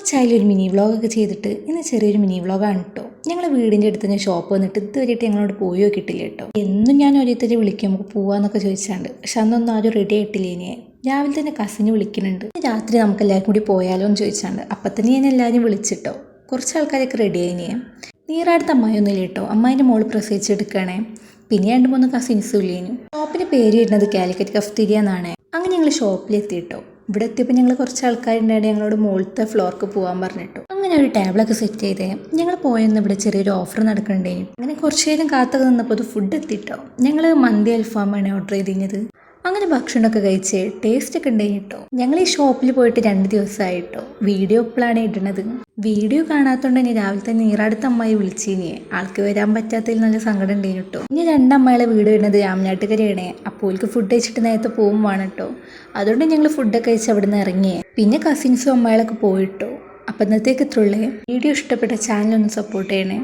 കുറച്ചായാലും ഒരു മിനി വ്ളോഗൊക്കെ ചെയ്തിട്ട് ഇന്ന് ചെറിയൊരു മിനി വ്ളോഗാണ് കേട്ടോ. ഞങ്ങൾ വീടിൻ്റെ അടുത്ത് ഞാൻ ഷോപ്പ് വന്നിട്ട് ഇതുവരെയായിട്ട് ഞങ്ങളോട് പോയി നോക്കിയിട്ടില്ല കേട്ടോ. എന്നും ഞാൻ ഓരോരുത്തരെ വിളിക്കും നമുക്ക് പോവാന്നൊക്കെ ചോദിച്ചാണ്ട്, പക്ഷെ അന്നൊന്നും ആരും റെഡി ആയിട്ടില്ല. ഇനി രാവിലെ തന്നെ കസിന് വിളിക്കുന്നുണ്ട്, രാത്രി നമുക്ക് എല്ലാവരും കൂടി പോയാലോ എന്ന് ചോദിച്ചാണ്ട്. അപ്പം തന്നെ ഞാൻ എല്ലാവരും വിളിച്ചിട്ടോ. കുറച്ച് ആൾക്കാരൊക്കെ റെഡി ആയിനിയേ. നീറാടുത്ത അമ്മായിയൊന്നുമില്ല കേട്ടോ, അമ്മായിൻ്റെ മോള് പ്രസവിച്ചെടുക്കുകയാണേ. പിന്നെ 2-3 കസിൻസും ഇല്ലേനു. ഷോപ്പിന് പേര് വരുന്നത് കാലിക്കറ്റ് കഫ്തീരിയ എന്നാണ്. അങ്ങനെ ഞങ്ങൾ ഷോപ്പിലെത്തിയിട്ടോ. ഇവിടെ എത്തിയപ്പോൾ ഞങ്ങൾ കുറച്ച് ആൾക്കാരുണ്ടായിട്ട് ഞങ്ങളോട് മുകളിലത്തെ ഫ്ലോർക്ക് പോകാൻ പറഞ്ഞിട്ടു. അങ്ങനെ ഒരു ടേബിളൊക്കെ സെറ്റ് ചെയ്തേ. ഞങ്ങൾ പോയെന്ന് ഇവിടെ ചെറിയൊരു ഓഫർ നടക്കണ്ടേനു. അങ്ങനെ കുറച്ച് നേരം കാത്തൊക്കെ നിന്നപ്പോൾ അത് ഫുഡ് എത്തിയിട്ടോ. ഞങ്ങൾ മന്തി അൽഫാമാണ് ഓർഡർ ചെയ്തിരുന്നത്. അങ്ങനെ ഭക്ഷണമൊക്കെ കഴിച്ച് ടേസ്റ്റ് ഒക്കെ ഉണ്ടായിട്ടോ. ഞങ്ങൾ ഈ ഷോപ്പിൽ പോയിട്ട് 2 ദിവസമായിട്ടോ. വീഡിയോ ഇപ്പോഴാണ് ഇടുന്നത്. വീഡിയോ കാണാത്തതുകൊണ്ട് തന്നെ രാവിലെ തന്നെ നീറാടുത്ത അമ്മായി വിളിച്ചിനിയെ. ആൾക്ക് വരാൻ പറ്റാത്തതിൽ നല്ല സങ്കടം ഉണ്ടായിരുന്നു കേട്ടോ. ഇനി 2 അമ്മകളെ വീട് വരുന്നത് രാമനാട്ടുകരയാണേ. അപ്പോൾ ഓൾക്ക് ഫുഡ് കഴിച്ചിട്ട് നേരത്തെ പോകും വേണം കേട്ടോ. അതുകൊണ്ട് ഞങ്ങൾ ഫുഡൊക്കെ കഴിച്ച് അവിടെ നിന്ന് ഇറങ്ങിയേ. പിന്നെ കസിൻസും അമ്മകളൊക്കെ പോയിട്ടോ. അപ്പം ഇന്നത്തേക്ക് ഇത്രയുള്ളേ. വീഡിയോ ഇഷ്ടപ്പെട്ട ചാനൽ ഒന്ന് സപ്പോർട്ട് ചെയ്യണേ.